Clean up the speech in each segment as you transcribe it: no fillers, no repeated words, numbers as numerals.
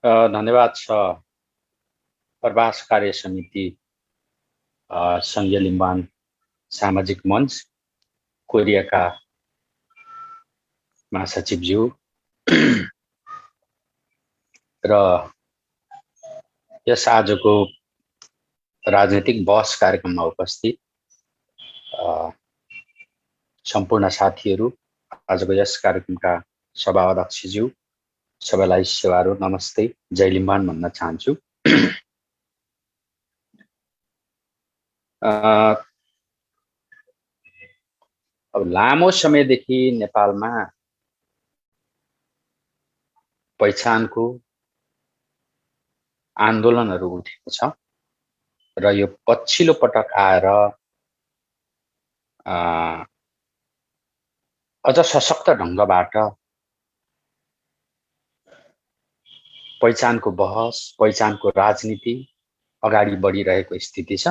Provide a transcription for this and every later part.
धन्यवाद छ। प्रवास कार्य समिति सङ्घीय लिम्बान सामाजिक मञ्च कोरियाका महासचिवज्यू र यस आजको राजनीतिक बहस कार्यक्रममा उपस्थित सम्पूर्ण साथीहरू, आजको यस कार्यक्रमका सभा अध्यक्षज्यू, सबैलाई सेवाहरू नमस्ते, जय लिम्बान भन्न चाहन्छु। अब लामो समयदेखि नेपालमा पहिचानको आन्दोलनहरू उठेको छ र यो पछिल्लो पटक आएर अझ सशक्त ढङ्गबाट पहिचानको बहस, पहिचानको राजनीति अगाडि बढिरहेको स्थिति छ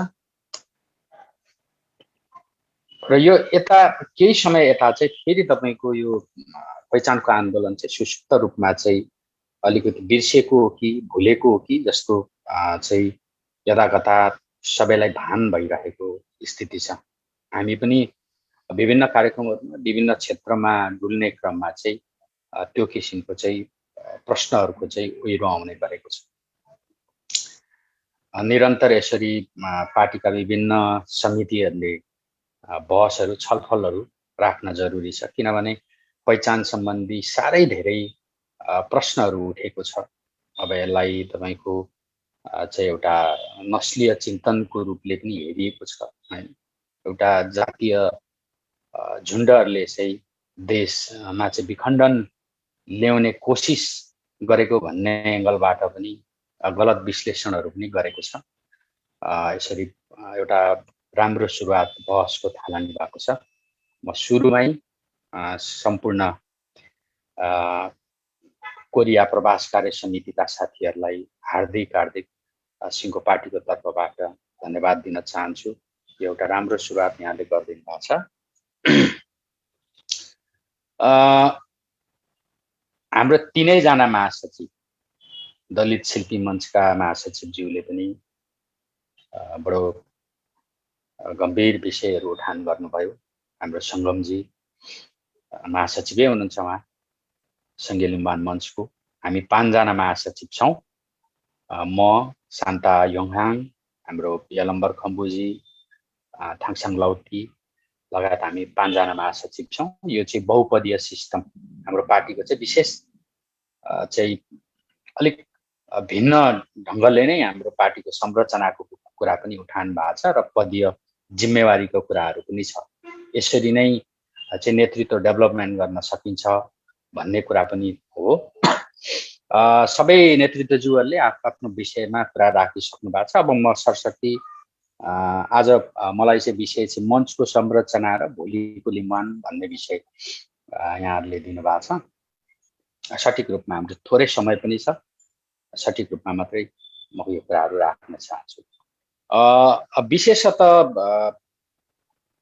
र यो यता केही समय यता चाहिँ फेरि तपाईको यो पहिचानको आन्दोलन चाहिँ सुस्त रूपमा चाहिँ अलिकति बिर्सेको हो कि भुलेको हो कि जस्तो चाहिँ यदाकता सबैलाई भान भइरहेको स्थिति छ। हामी पनि विभिन्न कार्यक्रमहरूमा विभिन्न क्षेत्रमा डुल्ने क्रममा चाहिँ त्यो किसिमको चाहिँ प्रश्नहरूको चाहिँ उहिरो आउने गरेको छ। निरन्तर यसरी पार्टीका विभिन्न समितिहरूले बहसहरू छलफलहरू राख्न जरुरी छ, किनभने पहिचान सम्बन्धी साह्रै धेरै प्रश्नहरू उठेको छ। अब यसलाई तपाईको चाहिँ एउटा नस्लीय चिन्तनको रूपले पनि हेरिएको छ हैन। एउटा जातीय झुण्डहरूले चाहिँ देशमा चाहिँ विखण्डन ल्याउने कोसिस गरेको भन्ने एङ्गलबाट पनि गलत विश्लेषणहरू पनि गरेको छ। यसरी एउटा राम्रो सुरुवात बहसको थालनी भएको छ। म सुरुमै सम्पूर्ण कोरिया प्रवास कार्य समितिका साथीहरूलाई हार्दिक सिङ्गो पार्टीको तर्फबाट धन्यवाद दिन चाहन्छु। यो एउटा राम्रो सुरुवात यहाँले गरिदिनु भएको छ। हाम्रो तीनैजना महासचिव, दलित शिल्पी मञ्चका महासचिवज्यूले पनि बडो गम्भीर विषयहरू उठान गर्नुभयो। हाम्रो सङ्गमजी महासचिवै हुनुहुन्छ उहाँ सङ्घीय लिम्बान मञ्चको। हामी 5 जना महासचिव छौँ। म शान्ता योङहाङ, हाम्रो यलम्बर खम्बुजी, थाङसाङ लौटी लगायत हामी 5 जना महासचिव छौँ। यो चाहिँ बहुपदीय सिस्टम हाम्रो पार्टीको चाहिँ विशेष चाहिँ अलिक भिन्न ढङ्गले नै हाम्रो पार्टीको संरचनाको कुरा पनि उठान भएको छ र पदीय जिम्मेवारीको कुराहरू पनि छ। यसरी नै चाहिँ नेतृत्व डेभलपमेन्ट गर्न सकिन्छ भन्ने कुरा पनि हो। सबै नेतृत्वज्यूहरूले आफ्नो विषयमा कुरा राखिसक्नु भएको छ। अब म सरसर्ती आज मलाई चाहिँ विषय चाहिँ मञ्चको संरचना र भोलिको लिम्बान भन्ने विषय यहाँहरूले दिनुभएको छ। सठिक रूपमा हाम्रो थोरै समय पनि छ, सठिक रूपमा मात्रै म यो कुराहरू राख्न चाहन्छु। विशेषतः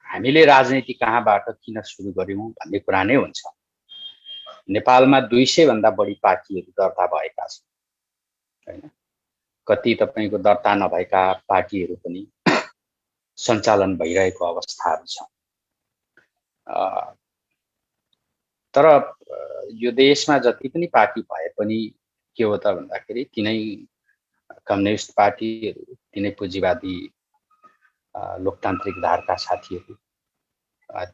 हामीले राजनीति कहाँबाट किन सुरु गर्यौं भन्ने कुरा नै हुन्छ। नेपालमा 200 भन्दा बढी पार्टीहरू दर्ता भएका छन् हैन। कति तपाईको दर्ता नभएका पार्टीहरू पनि सञ्चालन भइरहेको अवस्थाहरू छ। तर यो देशमा जति पनि पार्टी भए पनि के हो त भन्दाखेरि तिनै कम्युनिस्ट पार्टीहरू, तिनै पुँजीवादी लोकतान्त्रिक धारका साथीहरू,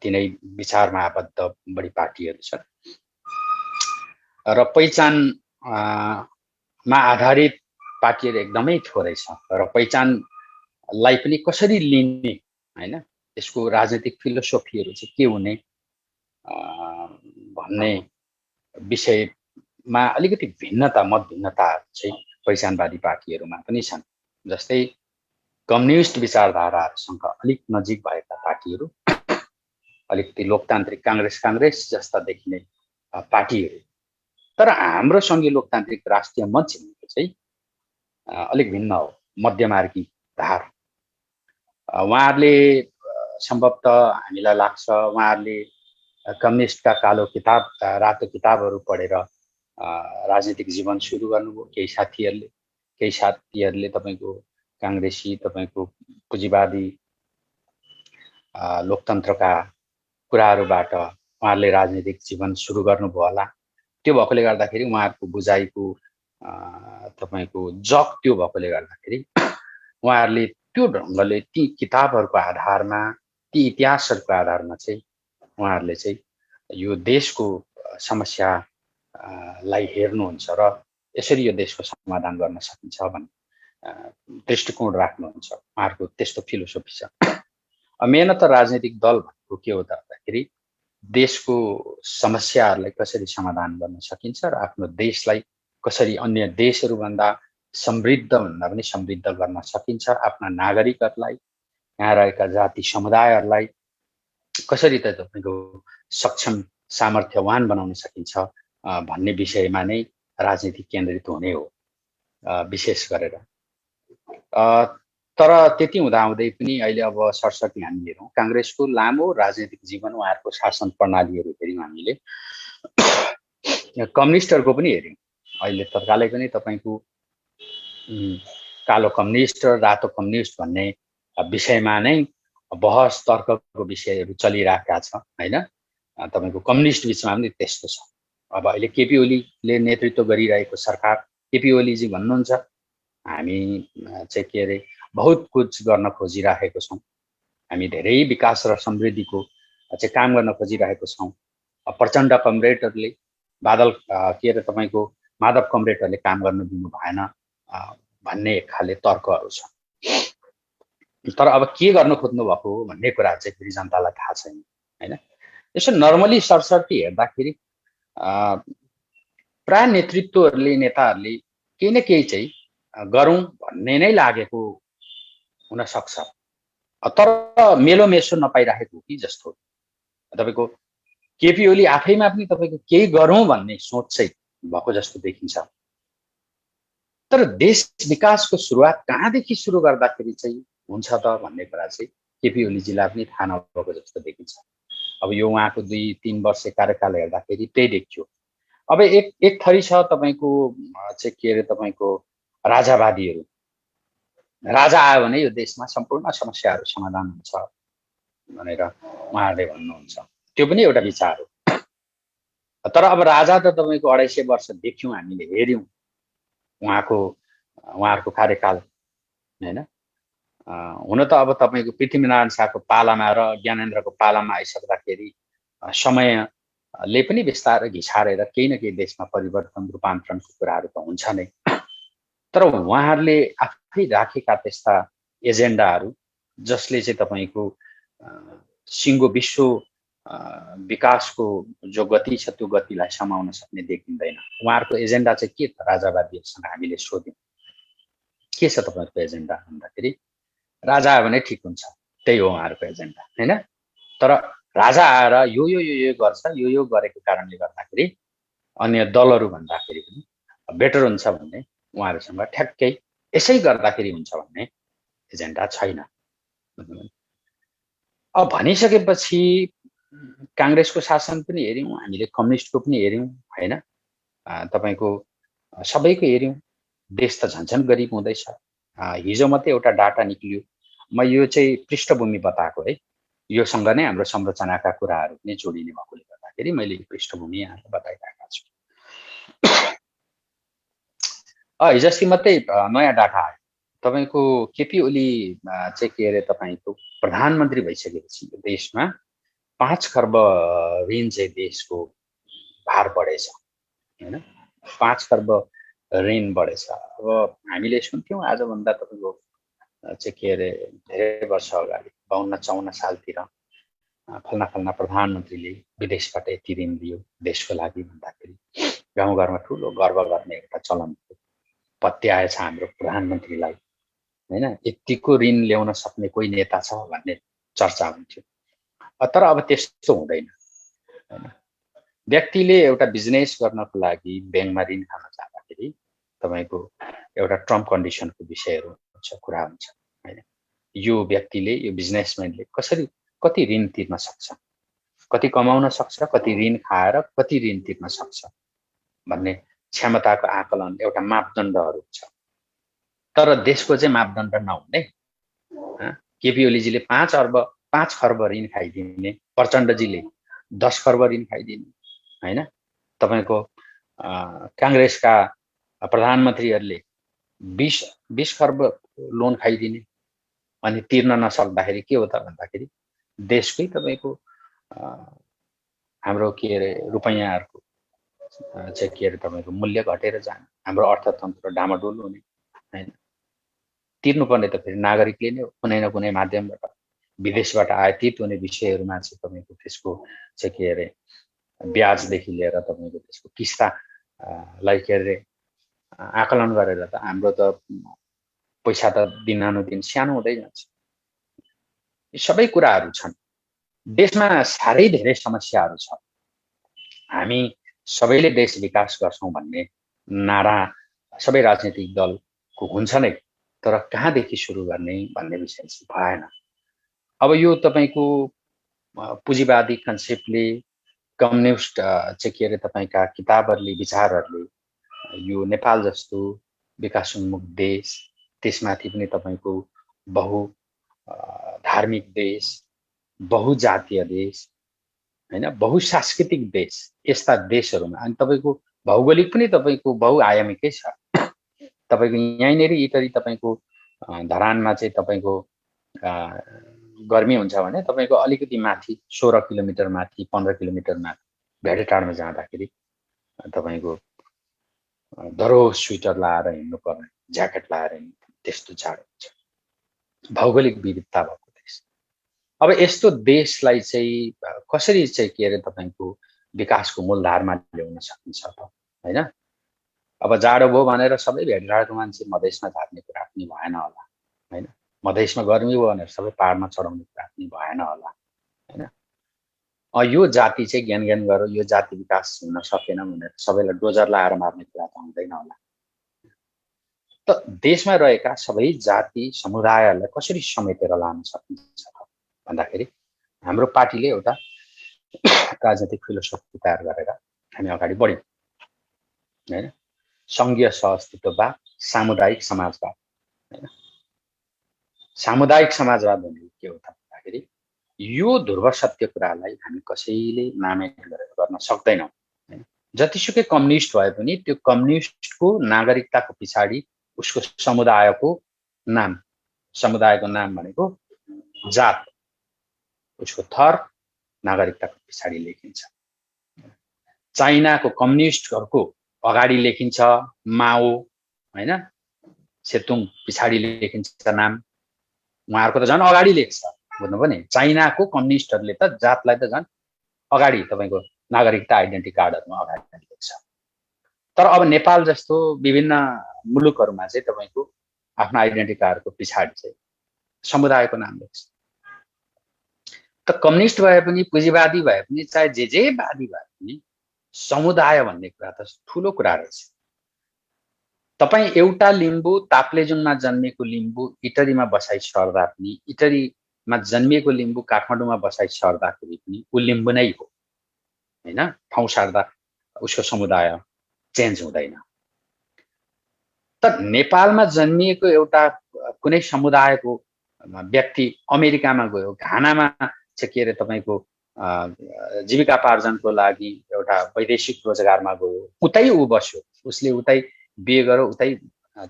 तिनै विचारमा आबद्ध बढी पार्टीहरू छन् र पहिचानमा आधारित पार्टीहरू एकदमै थोरै छ र पहिचानलाई पनि कसरी लिने हैन, यसको राजनीतिक फिलोसोफीहरू चाहिँ के हुने भन्ने विषयमा अलिकति भिन्नता, मत भिन्नता चाहिँ पहिचानवादी पार्टीहरूमा पनि छन्। जस्तै कम्युनिस्ट विचारधाराहरूसँग अलिक नजिक भएका पार्टीहरू, अलिकति लोकतान्त्रिक काङ्ग्रेस जस्ता देखिने पार्टीहरू। तर हाम्रो सङ्घीय लोकतान्त्रिक राष्ट्रिय मञ्च चाहिँ अलिक भिन्न हो, मध्यमार्गी धार। उहाँहरूले सम्भवतः हामीलाई लाग्छ उहाँहरूले कम्युनिस्टका कालो किताब, रातो किताबहरू पढेर राजनीतिक जीवन सुरु गर्नुभयो। केही साथीहरूले तपाईँको काङ्ग्रेसी, तपाईँको पुँजीवादी लोकतन्त्रका कुराहरूबाट उहाँहरूले राजनीतिक जीवन सुरु गर्नुभयो होला। त्यो भएकोले गर्दाखेरि उहाँहरूको बुझाइको तपाईँको जग त्यो भएकोले गर्दाखेरि उहाँहरूले त्यो ढङ्गले ती किताबहरूको आधारमा, ती इतिहासहरूको आधारमा चाहिँ उहाँहरूले चाहिँ यो देशको समस्यालाई हेर्नुहुन्छ र यसरी यो देशको समाधान गर्न सकिन्छ भन्ने दृष्टिकोण राख्नुहुन्छ। उहाँहरूको त्यस्तो फिलोसोफी छ। मेहनत राजनीतिक दल भनेको के हो त भन्दाखेरि देशको समस्याहरूलाई कसरी समाधान गर्न सकिन्छ र आफ्नो देशलाई कसरी अन्य देशहरूभन्दा समृद्ध भन्दा पनि समृद्ध गर्न सकिन्छ, आफ्ना नागरिकहरूलाई, यहाँ रहेका जाति समुदायहरूलाई कसरी त तपाईँको सक्षम सामर्थ्यवान बनाउन सकिन्छ भन्ने विषयमा नै राजनीति केन्द्रित हुने हो विशेष गरेर। तर त्यति हुँदाहुँदै पनि अहिले अब सरसटी हामी हेरौँ काङ्ग्रेसको लामो राजनीतिक जीवन, उहाँहरूको शासन प्रणालीहरू हेऱ्यौँ हामीले, कम्युनिस्टहरूको पनि हेऱ्यौँ। अहिले तत्कालै पनि तपाईँको कालो कम्युनिस्ट र रातो कम्युनिस्ट भन्ने विषयमा नै बहस तर्कको विषयहरू चलिरहेका छ होइन। तपाईँको कम्युनिस्ट बिचमा पनि त्यस्तो छ। अब अहिले केपी ओलीले नेतृत्व गरिरहेको सरकार, केपी ओलीजी भन्नुहुन्छ हामी चाहिँ के अरे बहुत कुछ गर्न खोजिरहेको छौँ, हामी धेरै विकास र समृद्धिको चाहिँ काम गर्न खोजिरहेको छौँ। प्रचण्ड कमरेडहरूले बादल के अरे तपाईँको माधव कमरेडहरूले काम गर्न दिनु भएन भन्ने खाले तर्कहरू छ। तर अब के गर्न खोज्नु भएको भन्ने कुरा चाहिँ फेरि जनतालाई थाहा छैन होइन। यसो नर्मली सरसर्ती हेर्दाखेरि प्राय नेतृत्वहरूले, नेताहरूले केही न केही चाहिँ गरौँ भन्ने नै लागेको हुन सक्छ, तर मेलोमेसो नपाइरहेको कि जस्तो। तपाईँको केपी ओली आफैमा पनि तपाईँको केही गरौँ भन्ने सोच चाहिँ भएको जस्तो देखिन्छ। तर देश विकासको सुरुवात कहाँदेखि सुरु गर्दाखेरि चाहिँ हुन्छ त भन्ने कुरा चाहिँ केपी ओलीजीलाई पनि थाहा नभएको जस्तो देखिन्छ। अब यो उहाँको 2-3 वर्ष कार्यकाल हेर्दाखेरि त्यही देखियो। अब एक थरी छ तपाईँको चाहिँ के अरे तपाईँको राजावादीहरू, राजा आयो भने यो देशमा सम्पूर्ण समस्याहरू समाधान हुन्छ भनेर उहाँहरूले भन्नुहुन्छ। त्यो पनि एउटा विचार हो। तर अब राजा त तपाईँको 250 वर्ष देख्यौँ, हामीले हेऱ्यौँ उहाँहरूको कार्यकाल होइन। हुन त अब तपाईँको पृथ्वीनारायण शाहको पालामा र ज्ञानेन्द्रको पालामा आइसक्दाखेरि समयले पनि बिस्तारै घिसारेर केही न केही देशमा परिवर्तन रूपान्तरणको कुराहरू त हुन्छ नै। तर उहाँहरूले आफै राखेका त्यस्ता एजेन्डाहरू जसले चाहिँ तपाईँको सिङ्गो विश्व विकासको जो गति छ त्यो गतिलाई समाउन सक्ने देखिँदैन। उहाँहरूको एजेन्डा चाहिँ के त राजावादीहरूसँग हामीले सोध्यौँ के छ तपाईँहरूको एजेन्डा भन्दाखेरि राजा आयो भने ठिक हुन्छ, त्यही हो उहाँहरूको एजेन्डा होइन। तर राजा आएर यो गर्छ, यो गरेको कारणले गर्दाखेरि अन्य दलहरू भन्दाखेरि पनि बेटर हुन्छ भन्ने उहाँहरूसँग ठ्याक्कै यसै गर्दाखेरि हुन्छ भन्ने एजेन्डा छैन। अब भनिसकेपछि काङ्ग्रेसको शासन पनि हेऱ्यौँ हामीले, कम्युनिस्टको पनि हेऱ्यौँ होइन, तपाईँको सबैको हेऱ्यौँ। देश त झन्झन गरिब हुँदैछ। हिजो मात्रै एउटा डाटा निक्लियो, म यो चाहिँ पृष्ठभूमि बताएको है, योसँग नै हाम्रो संरचनाका कुराहरू पनि जोडिने भएकोले गर्दाखेरि मैले पृष्ठभूमि यहाँलाई बताइरहेका छु। हिजो अस्ति मात्रै नयाँ डाटा आयो तपाईँको केपी ओली चाहिँ के अरे तपाईँको प्रधानमन्त्री भइसकेपछि देशमा 5 खर्ब ऋण चाहिँ देशको भार बढेछ होइन। 5 खर्ब ऋण बढेछ। अब हामीले सुन्थ्यौँ आजभन्दा तपाईँको चाहिँ के अरे धेरै वर्ष अगाडि 52-54 सालतिर फल्ना प्रधानमन्त्रीले विदेशबाट यति ऋण दियो देशको लागि भन्दाखेरि गाउँघरमा ठुलो गर्व गर्ने एउटा चलन पत्याएछ हाम्रो प्रधानमन्त्रीलाई होइन। यतिको ऋण ल्याउन सक्ने कोही नेता छ भन्ने चर्चा हुन्थ्यो। तर अब त्यस्तो हुँदैन होइन। व्यक्तिले एउटा बिजनेस गर्नको लागि ब्याङ्कमा ऋण खान जाँदाखेरि तपाईँको एउटा टर्म कन्डिसनको विषयहरू हुन्छ, कुरा हुन्छ होइन। यो व्यक्तिले, यो बिजनेसम्यानले कति ऋण तिर्न सक्छ, कति कमाउन सक्छ, कति ऋण खाएर कति ऋण तिर्न सक्छ भन्ने क्षमताको आकलन एउटा मापदण्डहरू छ। तर देशको चाहिँ मापदण्ड नहुने, केपी ओलीजीले 5 खर्ब ऋण खाइदिने, प्रचण्डजीले 10 खर्ब ऋण खाइदिने हैन, तपाईको कांग्रेसका प्रधानमन्त्रीहरूले 20 खर्ब लोन खाइदिने, अनि तिर्न नसक्दाखेरि के हो त भन्दाखेरि देशकै तपाईको हाम्रो के अरे रुपैयाँहरुको चाहिँ के अरे तपाईको मूल्य घटेर जाने, हाम्रो अर्थतन्त्र डामाडोल हुने हैन। तिर्नुपर्ने त फेरि नागरिकले नै हो, कुनै न कुनै माध्यमबाट विदेशबाट आयातित हुने विषयहरुमा चाहिँ तपाईको त्यसको चाहिँ के अरे ब्याजदेखि लिएर तपाईको त्यसको किस्ता लाई के अरे आकलन गरेर त हाम्रो त पैसा त दिनानुदिन सानो हुँदै जान्छ। यी सबै कुराहरू छन्। देशमा साह्रै धेरै समस्याहरू छ। हामी सबैले देश विकास गर्छौं भन्ने नारा सबै राजनीतिक दलको हुन्छ नै, तर कहाँदेखि सुरु गर्ने भन्ने विषय चाहिँ भएन। अब यो तपाईको पुँजीवादी कन्सेप्टले, कम्युनिस्ट चाहिँ के अरे तपाईका किताबहरूले, विचारहरूले यो नेपाल जस्तो विकासोन्मुख देश, त्यसमाथि पनि तपाईको बहु धार्मिक देश, बहुजातीय देश हैन, बहुसांस्कृतिक देश, यस्ता देशहरुमा अनि तपाईको भौगोलिक पनि तपाईको बहुआयामिकै छ। तपाईको यहीँनेर इटरी तपाईको धरानमा चाहिँ तपाईको गर्मी हुन्छ भने तपाईको अलिकति माथि 16 किलोमिटर माथि, 15 किलोमिटर माथि भेडेटाडमा जाँदाखेरि तपाईको दरो स्वेटर लाएर हिँड्नु पर्ने, ज्याकेट लाएर हिँड्नु, त्यस्तो जाडो हुन्छ। भौगोलिक विविधता भएको देश। अब यस्तो देशलाई चाहिँ कसरी चाहिँ के अरे तपाईको विकासको मूलधारमा ल्याउन सकिन्छ त हैन। अब जाडो भयो भनेर सबै भेडटाडको मान्छे मधेसमा झार्ने कुरा पनि भएन होला हैन। मधेसमा गर्मी भयो भनेर सबै पहाडमा चढाउने कुरा पनि भएन होला हैन। यो जाति चाहिँ ज्ञान गरो, यो जाति विकास हुन सकेन भनेर सबैलाई डोजर लाएर मार्ने कुरा त हुँदैन होला। त देशमा रहेका सबै जाति समुदायहरूलाई कसरी समेटेर लान सकिन्छ भन्दाखेरि हाम्रो पार्टीले एउटा राजनीतिक फिलोसफी तयार गरेर हामी अगाडि बढ्यौं हैन। संघीय सहअस्तित्ववाद, सामुदायिक समाजवाद हैन। सामुदायिक समाजवाद भनेको के हो त भन्दाखेरि यो ध्रुव सत्य कुरालाई हामी कसैले नामेट गरेर गर्न सक्दैनौं हैन। जतिसुकै कम्युनिस्ट भए पनि त्यो कम्युनिस्टको नागरिकताको पछाडी उसको समुदायको नाम भनेको जात, उसको थर नागरिकताको पछाडी लेखिन्छ। चाइनाको कम्युनिस्टहरुको अगाडि लेखिन्छ माओ हैन, सेतुङ पछाडी लेखिन्छ नाम, उहाँहरुको त झन् अगाडि लेख्छ। बुझ्नु पनि चाइनाको कम्युनिस्टहरुले त जातलाई त झन् अगाडि तपाईको नागरिकता आइडेन्टिटी कार्डहरुमा अगाडि लेख्छ। तर अब नेपाल जस्तो विभिन्न मुलुकहरुमा चाहिँ तपाईको आफ्नो आइडेन्टिटी कार्डको पछाडी चाहिँ समुदायको नाम लेख्छ। त कम्युनिस्ट भए पनि, पुँजीवादी भए पनि, चाहे जे वादी भए पनि समुदाय भन्ने कुरा त ठूलो कुरा रहेछ। तपाई एउटा लिम्बू ताप्लेजुङमा जन्मेको लिम्बू इटरीमा बसाइ सर्दा पनि, इटरीमा जन्मिएको लिम्बू काठमाडौँमा बसाइ सर्दाखेरि पनि उ लिम्बू नै हो हैन। ठाउँ सार्दा उसको समुदाय चेन्ज हुँदैन। त नेपालमा जन्मिएको एउटा कुनै समुदायको व्यक्ति अमेरिकामा गयो, घानामा चाहिँ के अरे तपाईको जीविकापार्जनको लागि एउटा वैदेशिक रोजगारमा गयो, उतै उ बस्यो, उसले उतै बिहे गर्यो, उतै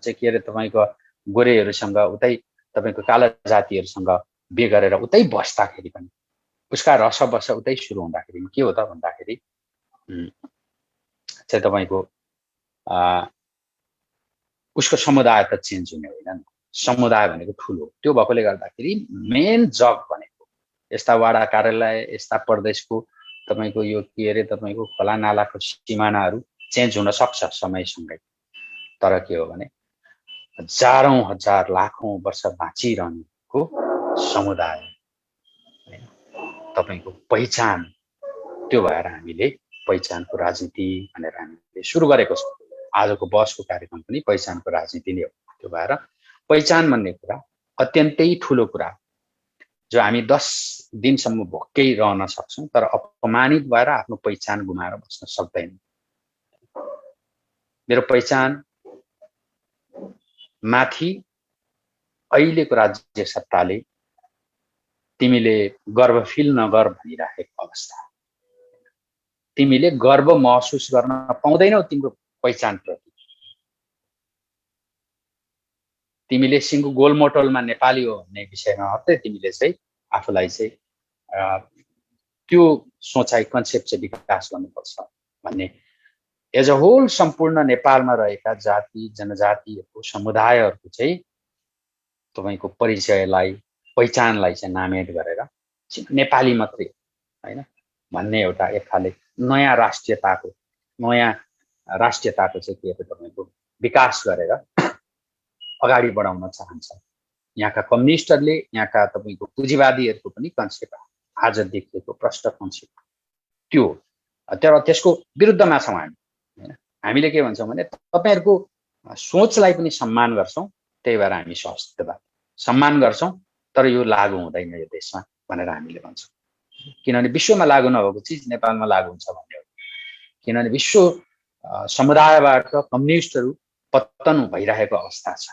चाहिँ के अरे तपाईको गोरेहरुसँग, उतै तपाईको काला जातिहरुसँग बिहे गरेर उतै बस्दाखेरि पनि उसका रसबस उतै सुरु हुँदाखेरि के हो त भन्दाखेरि चाहिँ तपाईको उसको समुदाय त चेन्ज हुने होइन। समुदाय भनेको ठूलो, त्यो भएकोले गर्दाखेरि मेन जग भनेको यस्ता वाडा कार्यालय, यस्ता प्रदेशको तपाईको यो के अरे तपाईको खोला नालाको सिमानाहरू चेन्ज हुन सक्छ समयसँगै। तर के हो भने हजारौं हजार लाखौं वर्ष बाँचिरहनेको समुदाय तपाईको पहिचान, त्यो भएर हामीले पहिचानको राजनीति भनेर हामीले सुरु गरेको छौं। आजको बसको कार्यक्रम पनि पहिचानको राजनीति नै हो। त्यो भएर पहिचान भन्ने कुरा अत्यन्तै ठूलो कुरा, जो हामी 10 दिनसम्म भोकै रहन सक्छौं, तर अपमानित भएर आफ्नो पहिचान गुमाएर बस्न सक्दैनौं। मेरो पहिचान माथि अहिलेको राज्य सत्ताले तिमीले गर्व फिल नगर भनिराखेको अवस्था, तिमीले गर्व महसुस गर्न पाउँदैनौ तिम्रो पहिचानप्रति। तिमीले सिङ्गो गोलमोटोलमा नेपाली हो भन्ने विषयमा मात्रै तिमीले चाहिँ आफूलाई चाहिँ त्यो सोचाइ कन्सेप्ट चाहिँ विकास गर्नुपर्छ भन्ने एज अ होल सम्पूर्ण नेपालमा रहेका जाति जनजातिहरूको समुदायहरूको चाहिँ तपाईको परिचयलाई पहिचानलाई चाहिँ नामेट गरेर नेपाली मात्रै हैन भन्ने एउटा एक खाले नयाँ राष्ट्रियताको चाहिँ के तपाईको विकास गरेर अगाडि बढाउन चाहन्छ। यहाँका कम्युनिस्टहरूले, यहाँका तपाईको पुँजीवादीहरूको पनि कन्सेप्ट आज देखिएको प्रष्ट कन्सेप्ट त्यो, तर त्यसको विरुद्धमा छौँ हामी हैन। हामीले के भन्छौँ भने तपाईहरुको सोचलाई पनि सम्मान गर्छौं, त्यही भएर हामी सहस्तित्ववाद सम्मान गर्छौं, तर यो लागू हुँदैन यो देशमा भनेर हामीले भन्छौँ। किनभने विश्वमा लागू नभएको चिज नेपालमा लागू हुन्छ भन्ने हो। किनभने विश्व समुदायबाट कम्युनिस्टहरू पतन भइरहेको अवस्था छ।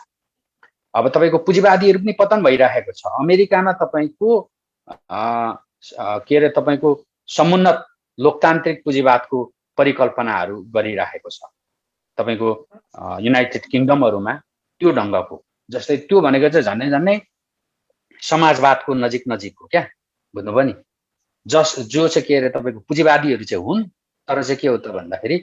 अब तपाईको पुँजीवादीहरू पनि पतन भइरहेको छ। अमेरिकामा तपाईको के रे तपाईको समुन्नत लोकतान्त्रिक पुँजीवादको परिकल्पनाहरू गरिरहेको छ। तपाईको युनाइटेड किङडमहरुमा त्यो ढंगको, जस्तै त्यो भनेको चाहिँ झन्नै झन्नै समाजवादको नजिक हो क्या, बुझ्नुभयो नि। जो चाहिँ के रे तपाईको पुँजीवादीहरू चाहिँ हुन्, तर चाहिँ के हो त भन्दाखेरि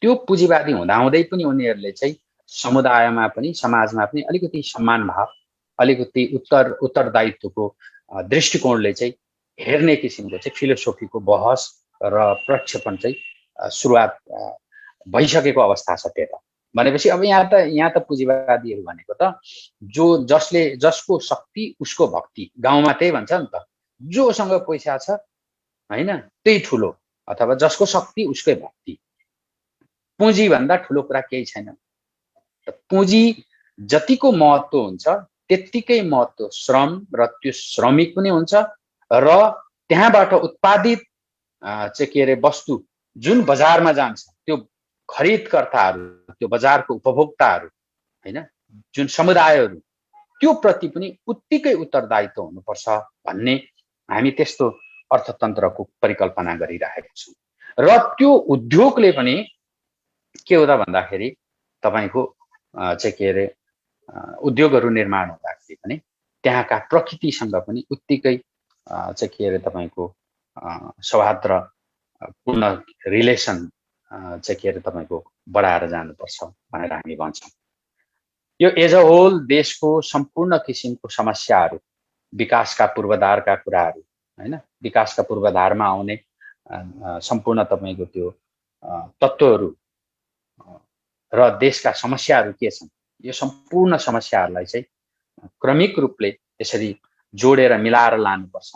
त्यो पुँजीवादी हुँदाहुँदै पनि उनीहरूले चाहिँ समुदायमा पनि समाजमा पनि अलिकति सम्मान भाव, अलिकति उत्तरदायित्वको दृष्टिकोणले चाहिँ हेर्ने किसिमको चाहिँ फिलोसोफीको बहस र प्रक्षेपण चाहिँ सुरुवात भइसकेको अवस्था छ। त्यता भनेपछि अब यहाँ त पुँजीवादीहरू भनेको त जसको शक्ति उसको भक्ति, गाउँमा त्यही भन्छ नि त, जोसँग पैसा छ हैन त्यही ठुलो, अथवा जसको शक्ति उसकै भक्ति। पुँजी भन्दा ठुलो कुरा केही छैन। पुँजी जतिको महत्व हुन्छ त्यतिकै महत्व श्रम र त्यो श्रमिक पनि हुन्छ, र त्यहाँबाट उत्पादित चाहिँ के रे वस्तु जुन बजारमा जान्छ त्यो खरिदकर्ताहरू, त्यो बजारको उपभोक्ताहरू हैन, जुन समुदायहरू, त्यो प्रति पनि उत्तिकै उत्तरदायित्व हुनुपर्छ भन्ने हामी त्यस्तो अर्थतन्त्रको परिकल्पना गरिरहेका छौँ। र त्यो उद्योगले पनि के हो त भन्दाखेरि तपाईको चाहिँ के रे उद्योगहरू निर्माण हुँदाखेरि पनि त्यहाँका प्रकृतिसँग पनि उत्तिकै चाहिँ के रे तपाईको सौहार्दपूर्ण रिलेसन चाहिँ के रे तपाईको बढाएर जानुपर्छ भनेर हामी भन्छौँ। यो एज अ होल देशको सम्पूर्ण किसिमको समस्याहरू, विकासका पूर्वाधारका कुराहरू हैन, विकासका पूर्वाधारमा आउने सम्पूर्ण तपाईको त्यो तत्त्वहरू र देशका समस्याहरू के छन्, यो सम्पूर्ण समस्याहरूलाई चाहिँ क्रमिक रूपले यसरी जोडेर मिलाएर लानुपर्छ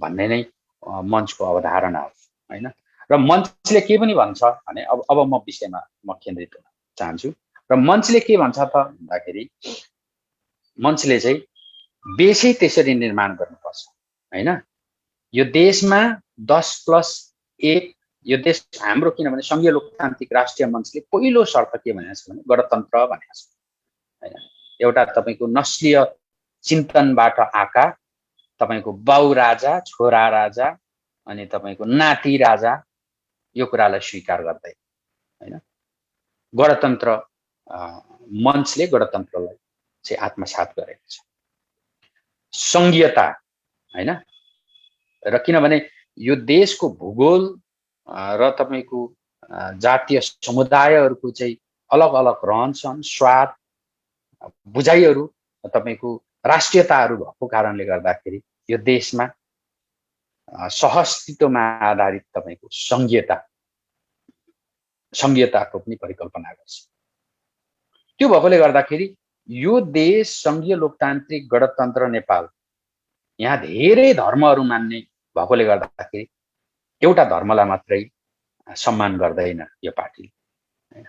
भन्ने नै मञ्चको अवधारणा हो हैन। र मञ्चले के पनि भन्छ भने अब म विषयमा म केन्द्रित हुन चाहन्छु। र मञ्चले के भन्छ त भन्दाखेरि मञ्चले चाहिँ देशै त्यसरी निर्माण गर्नुपर्छ हैन। यो देशमा 10+1, यो देश हाम्रो, किनभने संघीय लोकतान्त्रिक राष्ट्रिय मञ्चले पहिलो शर्त के भनेको छ भने गणतन्त्र भनेको छ हैन। एउटा तपाईको नस्लीय चिन्तनबाट आका तपाईको बाउ राजा, छोरा राजा अनि तपाईको नाति राजा, यो कुरालाई स्वीकार गर्दै हैन। गणतन्त्र मञ्चले गणतन्त्रलाई चाहिँ आत्मसात गरेको छ। संघीयता हैन, र किनभने यो देशको भूगोल र तपाईको जातीय समुदायहरूको चाहिँ अलग अलग रहनसहन, स्वाद, बुझाइहरू, तपाईको राष्ट्रियताहरू भएको कारणले गर्दाखेरि यो देशमा सहअस्तित्वमा आधारित तपाईको संघीयताको पनि परिकल्पना गर्छ। त्यो भएकोले गर्दाखेरि यो देश संघीय लोकतान्त्रिक गणतन्त्र नेपाल, यहाँ धेरै धर्महरू मान्ने भएकोले गर्दाखेरि एउटा धर्मलाई मात्रै सम्मान गर्दैन यो पार्टीले हैन,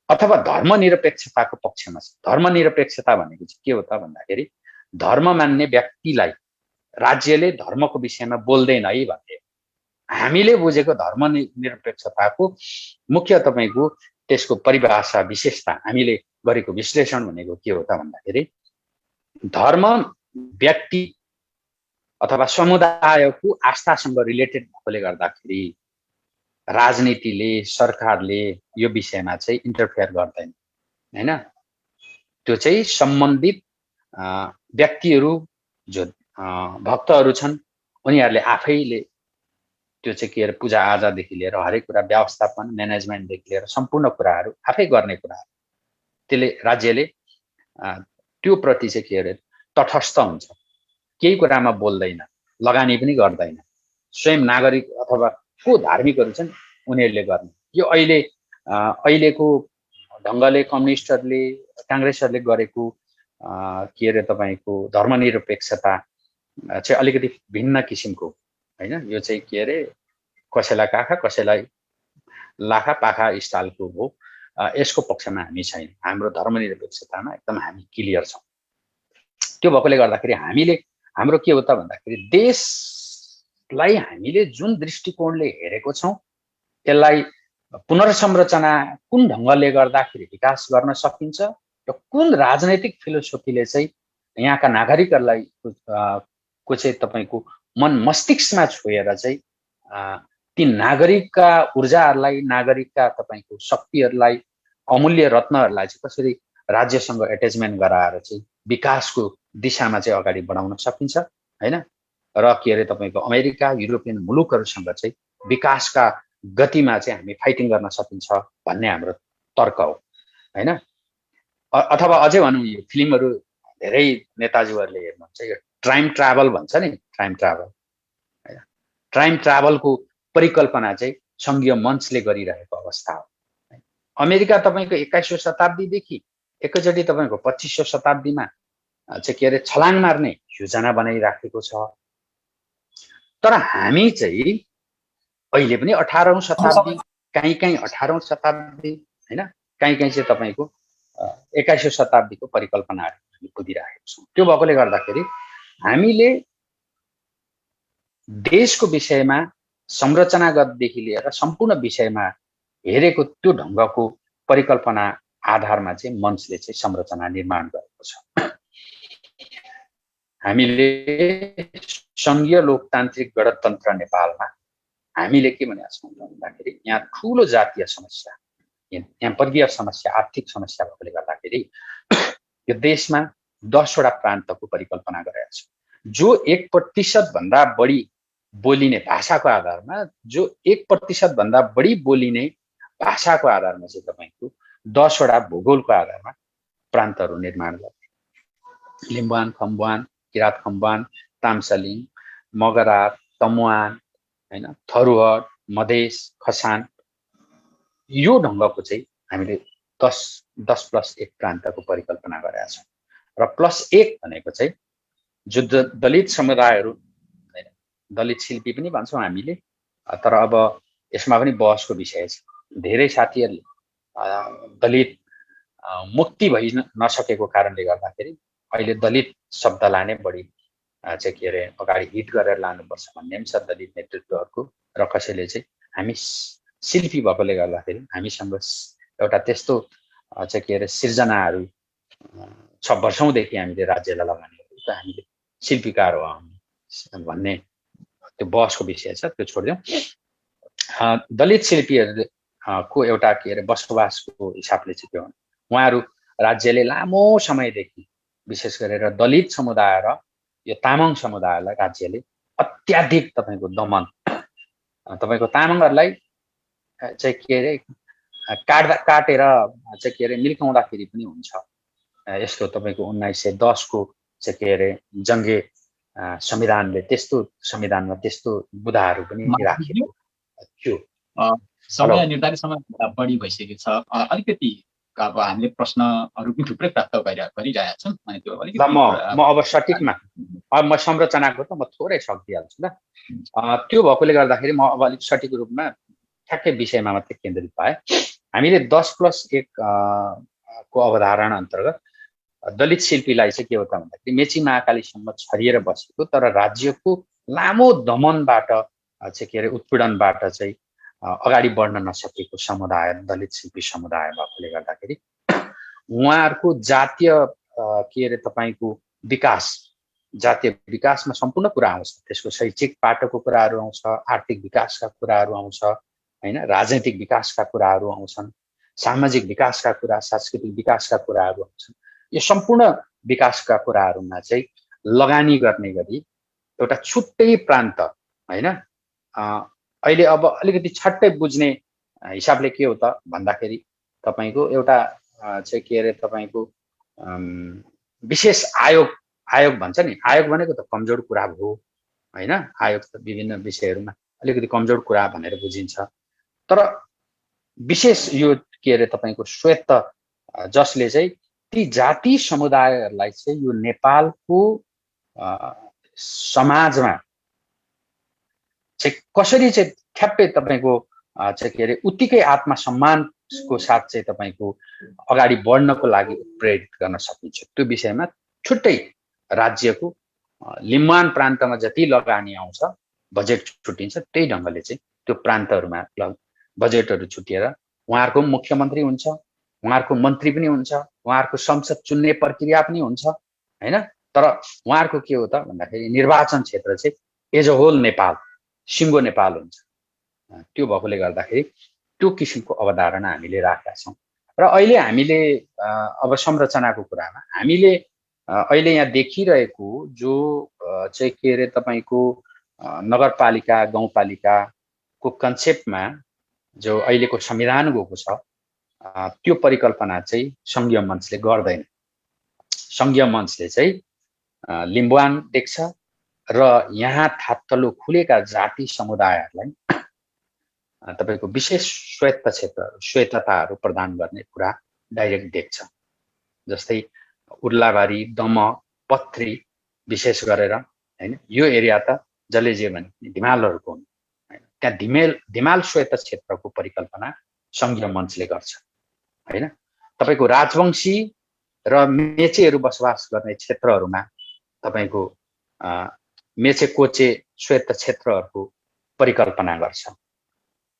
अथवा धर्मनिरपेक्षताको पक्षमा छ। धर्मनिरपेक्षता भनेको चाहिँ के हो त भन्दाखेरि धर्म मान्ने व्यक्तिलाई राज्यले धर्मको विषयमा बोल्दैन है भन्ने। हामीले बुझेको धर्मनिरपेक्षताको मुख्य तपाईको त्यसको परिभाषा विशेषता हामीले गरेको विश्लेषण भनेको के हो त भन्दाखेरि धर्म व्यक्ति अथवा समुदायको आस्थासँग रिलेटेड भएकोले गर्दाखेरि राजनीतिले सरकारले यो विषयमा चाहिँ इन्टरफेयर गर्दैन हैन। त्यो चाहिँ सम्बन्धित व्यक्तिहरू जो भक्तहरू छन् उनीहरूले आफैले त्यो चाहिँ के अरे पूजा आजादेखि लिएर हरेक कुरा व्यवस्थापन म्यानेजमेन्टदेखि लिएर सम्पूर्ण कुराहरू आफै गर्ने कुराहरू त्यसले राज्यले त्यो प्रति चाहिँ के अरे तटस्थ हुन्छ, केही कुरामा बोल्दैन, लगानी पनि गर्दैन। स्वयं नागरिक अथवा को धार्मिकहरू छन् उनीहरूले गर्ने यो अहिलेको ढङ्गले कम्युनिस्टहरूले काङ्ग्रेसहरूले गरेको के अरे तपाईँको धर्मनिरपेक्षता चाहिँ अलिकति भिन्न किसिमको हैन। यो चाहिँ के अरे कसैलाई काखा कसैलाई लाखा पाखा स्टाइलको हो। यसको पक्षमा हामी छैन। हाम्रो धर्मनिरपेक्षतामा एकदम हामी क्लियर छौँ। त्यो भएकोले गर्दाखेरि हामीले हाम्रो के हो त भन्दाखेरि देशलाई हामीले जुन दृष्टिकोणले हेरेको छौँ त्यसलाई पुनर्संरचना कुन ढङ्गले गर्दाखेरि विकास गर्न सकिन्छ र कुन राजनैतिक फिलोसोफीले चाहिँ यहाँका नागरिकहरूलाई को चाहिँ तपाईँको मन मस्तिष्कमा छोएर चाहिँ ती नागरिकका ऊर्जाहरूलाई नागरिकका तपाईँको शक्तिहरूलाई अमूल्य रत्नहरूलाई चाहिँ कसरी राज्यसँग एट्याचमेन्ट गराएर चाहिँ विकासको दिशामा चाहिँ अगाडि बढाउन सकिन्छ हैन। र के अरे तपाईँको अमेरिका युरोपियन मुलुकहरूसँग चाहिँ विकासका गतिमा चाहिँ हामी फाइटिङ गर्न सकिन्छ भन्ने हाम्रो तर्क हो हैन। अथवा अझै भनौँ यो फिल्महरू धेरै नेताजीहरूले हेर्नुहुन्छ यो टाइम ट्राभल भन्छ नि, टाइम ट्राभल हैन। टाइम ट्राभलको परिकल्पना चाहिँ सङ्घीय मञ्चले गरिरहेको अवस्था हो। अमेरिका तपाईँको 21औं शताब्दीदेखि एकैचोटि तपाईँको 25औं शताब्दीमा चाहिँ के अरे छलाङ मार्ने योजना बनाइराखेको छ। तर हामी चाहिँ अहिले पनि 18औं शताब्दी कहीँ 18औं शताब्दी हैन, कहीँ चाहिँ तपाईँको 21औं शताब्दीको परिकल्पनाहरू हामी बुझिरहेको छौँ। त्यो भएकोले गर्दाखेरि हामीले देशको विषयमा संरचनागतदेखि लिएर सम्पूर्ण विषयमा हेरेको त्यो ढङ्गको परिकल्पना आधारमा चाहिँ मञ्चले चाहिँ संरचना निर्माण गरेको छ। हामीले सङ्घीय लोकतान्त्रिक गणतन्त्र नेपालमा हामीले के भनेका छौँ भन्दाखेरि यहाँ ठुलो जातीय समस्या, यहाँ वर्गीय समस्या, आर्थिक समस्या भएकोले गर्दाखेरि यो देशमा 10वटा प्रान्तको परिकल्पना गरेका छ। जो 1% भन्दा बढी बोलिने भाषाको आधारमा, जो 1% भन्दा बढी बोलिने भाषाको आधारमा चाहिँ तपाईँको 10वटा भूगोलको आधारमा प्रान्तहरू निर्माण गर्ने। लिम्बुवान, खम्बुवान, किरात खम्बुवान, ताम्सालिङ, मगरार, तमुवान हैन, थरुहट, मधेस, खसान, यो ढङ्गको चाहिँ हामीले 10+1 प्रान्तको परिकल्पना गरेका छौँ। र +1 भनेको चाहिँ जो दलित समुदायहरू, दलित शिल्पी पनि भन्छौँ हामीले, तर अब यसमा पनि बहसको विषय छ। धेरै साथीहरूले दलित मुक्ति भइ नसकेको कारणले गर्दाखेरि अहिले दलित शब्दलाई नै बढी चाहिँ के अरे अगाडि हिट गरेर लानुपर्छ भन्ने पनि छ दलित नेतृत्वहरूको। र कसैले चाहिँ हामी शिल्पी भएकोले गर्दाखेरि हामीसँग एउटा त्यस्तो चाहिँ के अरे सिर्जनाहरू 6 वर्षौँदेखि हामीले राज्यलाई लगानी गरेको त हामीले शिल्पीकार हो भन्ने त्यो बहसको विषय छ, त्यो छोडिदिउँ। दलित शिल्पीहरूको एउटा के अरे बसोबासको हिसाबले चाहिँ के हो, उहाँहरू राज्यले लामो समयदेखि विशेष गरेर दलित समुदाय र यो तामाङ समुदायलाई राज्यले अत्याधिक तपाईँको दमन, तपाईँको तामाङहरूलाई चाहिँ के अरे काटेर चाहिँ के अरे मिल्काउँदाखेरि पनि हुन्छ। यस्तो तपाईँको 1910को चाहिँ के अरे जङ्गे संविधानले त्यस्तो संविधानमा त्यस्तो बुदाहरू पनि राखिएको थियो। समय निर्धारित समय बढी भइसकेको छ। अलिकति अब हामीले प्रश्नहरू पनि थुप्रै प्राप्त गरिरहेका छौँ। अनि त्यो अलिकति म अब सठिकमा अब म संरचनाको त म थोरै सकिहाल्छु ल। त्यो भएकोले गर्दाखेरि म अब अलिक सठिक रूपमा ठ्याक्कै विषयमा मात्रै केन्द्रित भए। हामीले 10+1 को अवधारणा अन्तर्गत दलित शिल्पीलाई चाहिँ के हो त भन्दाखेरि मेची महाकालीसम्म छरिएर बसेको तर राज्यको लामो दमनबाट चाहिँ के अरे उत्पीडनबाट चाहिँ अगाडि बढ्न नसकेको समुदाय दलित शिल्पी समुदाय भएकोले गर्दाखेरि उहाँहरूको जातीय के अरे तपाईँको विकास, जातीय विकासमा सम्पूर्ण कुरा आउँछ। त्यसको शैक्षिक पाटोको कुराहरू आउँछ, आर्थिक विकासका कुराहरू आउँछ, हैन, राजनैतिक विकासका कुराहरू आउँछन्, सामाजिक विकासका कुरा, सांस्कृतिक विकासका कुराहरू आउँछन्। यो सम्पूर्ण विकासका कुराहरूमा चाहिँ लगानी गर्ने गरी एउटा छुट्टै प्रान्त, हैन, अहिले अब अलिकति छट्टै बुझ्ने हिसाबले के हो त भन्दाखेरि तपाईँको एउटा चाहिँ के अरे तपाईँको विशेष आयोग भन्छ नि, आयोग भनेको त कमजोर कुरा हो, हैन, आयोग त विभिन्न विषयहरूमा अलिकति कमजोर कुरा भनेर बुझिन्छ। तर विशेष यो के अरे तपाईँको श्वेत जसले चाहिँ ती जाति समुदायहरूलाई चाहिँ यो नेपालको समाजमा चाहिँ कसरी चाहिँ ठ्याप्पै तपाईँको चाहिँ के अरे उत्तिकै आत्मसम्मानको साथ चाहिँ तपाईँको अगाडि बढ्नको लागि प्रेरित गर्न सकिन्छ, त्यो विषयमा छुट्टै राज्यको लिम्बान प्रान्तमा जति लगानी आउँछ, बजेट छुट्टिन्छ, त्यही ढङ्गले चाहिँ त्यो प्रान्तहरूमा बजेटहरू छुटिएर उहाँहरूको मुख्यमन्त्री हुन्छ, उहाँहरूको मन्त्री पनि हुन्छ, उहाँहरूको संसद चुन्ने प्रक्रिया पनि हुन्छ, हैन। तर उहाँहरूको के हो त भन्दाखेरि निर्वाचन क्षेत्र चाहिँ एज अ होल नेपाल, सिङ्गो नेपाल हुन्छ। त्यो भएकोले गर्दाखेरि त्यो किसिमको अवधारणा हामीले राखेका छौँ। र अहिले हामीले अब संरचनाको कुरामा हामीले अहिले यहाँ देखिरहेको जो चाहिँ के अरे तपाईँको नगरपालिका गाउँपालिकाको कन्सेप्टमा जो अहिलेको संविधान गएको छ, त्यो परिकल्पना चाहिँ सङ्घीय मञ्चले गर्दैन। सङ्घीय मञ्चले चाहिँ लिम्बुवान देख्छ र यहाँ थात्तलो खुलेका जाति समुदायहरूलाई तपाईँको विशेष श्वेत क्षेत्र, श्वेतताहरू प्रदान गर्ने कुरा डाइरेक्ट देख्छ। जस्तै उर्लाबारी, दमक, पत्री विशेष गरेर, हैन, यो एरिया त जसले जे भने धिमालहरूको हुन्, हैन, त्यहाँ धिमाल श्वेत क्षेत्रको परिकल्पना सङ्घीय मञ्चले गर्छ, हैन। तपाईँको राजवंशी र मेचेहरू बसोबास गर्ने क्षेत्रहरूमा तपाईँको मेचे कोचे श्वेत क्षेत्रहरूको परिकल्पना गर्छ।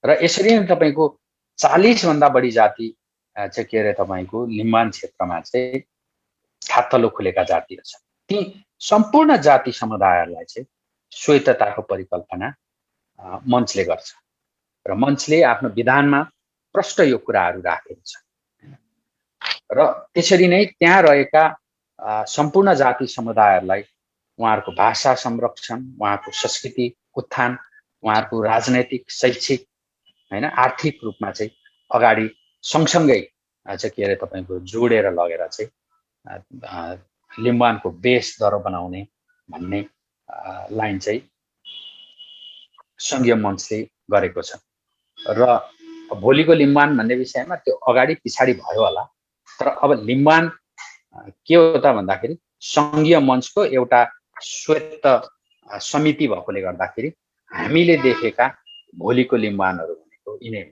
र यसरी नै तपाईँको 40 भन्दा बढी जाति चाहिँ के अरे तपाईँको लिम्बान क्षेत्रमा चाहिँ थात्तलो खुलेका जातिहरू छन्। ती सम्पूर्ण जाति समुदायहरूलाई चाहिँ श्वेतताको परिकल्पना मञ्चले गर्छ र मञ्चले आफ्नो विधानमा प्रष्ट यो कुराहरू राखेको छ। र त्यसरी नै त्यहाँ रहेका सम्पूर्ण जाति समुदायहरूलाई उहाँहरूको भाषा संरक्षण, उहाँको संस्कृति उत्थान, उहाँहरूको राजनैतिक, शैक्षिक, हैन, आर्थिक रूपमा चाहिँ अगाडि सँगसँगै चाहिँ के अरे तपाईँको जोडेर लगेर चाहिँ लिम्बुवानको बेस दह्रो बनाउने भन्ने लाइन चाहिँ सङ्घीय मञ्चले गरेको छ। र भोलिको लिम्बुवान भन्ने विषयमा त्यो अगाडि पछाडि भयो होला, तर अब लिम्बुवान के हो त भन्दाखेरि सङ्घीय मञ्चको एउटा श्वेत समिति भएकोले गर्दाखेरि हामीले देखेका भोलिको लिम्बुवानहरू भनेको यिनै,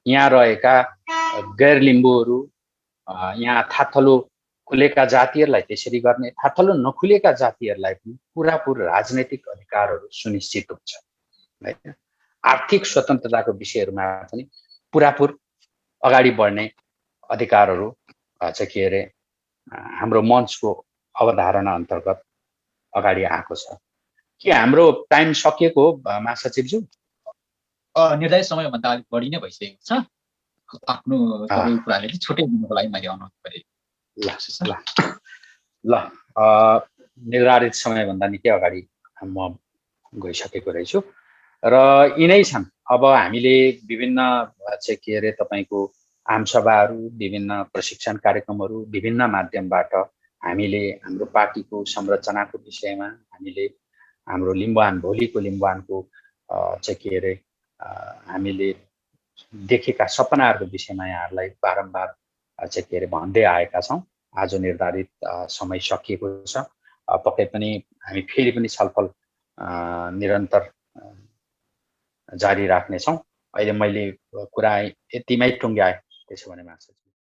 यहाँ रहेका गैर लिम्बूहरू, यहाँ थात्तलो खुलेका जातिहरूलाई त्यसरी गर्ने, थात्तलो नखुलेका जातिहरूलाई पनि पुरापुर राजनैतिक अधिकारहरू सुनिश्चित हुन्छ, हैन। आर्थिक स्वतन्त्रताको विषयहरूमा पनि पुरापुर अगाडि बढ्ने अधिकारहरू चाहिँ के अरे हाम्रो मञ्चको अवधारणा अन्तर्गत अगाडि आएको छ। के हाम्रो टाइम सकिएको हो महासचिवज्यू? निर्धारित समयभन्दा अलिक बढी नै भइसकेको छ। आफ्नो तपाईको कुराले चाहिँ छुट्टै दिनको लागि मैले अनुरोध गरेँ। ल निर्धारित समयभन्दा निकै अगाडि म गइसकेको रहेछु र यिनै छन्। अब हामीले विभिन्न चाहिँ के अरे तपाईँको आमसभाहरू, विभिन्न प्रशिक्षण कार्यक्रमहरू, विभिन्न माध्यमबाट हामीले हाम्रो पार्टीको संरचनाको विषयमा, हामीले हाम्रो लिम्बुवान, भोलिको लिम्बुवानको चाहिँ के अरे हामीले देखेका सपनाहरूको विषयमा यहाँहरूलाई बारम्बार चाहिँ के अरे भन्दै आएका छौँ। आज निर्धारित समय सकिएको छ। पक्कै पनि हामी फेरि पनि छलफल निरन्तर जारी राख्नेछौँ। अहिले मैले कुरा यतिमै टुङ्ग्याएँ। त्यसो भने मान्छे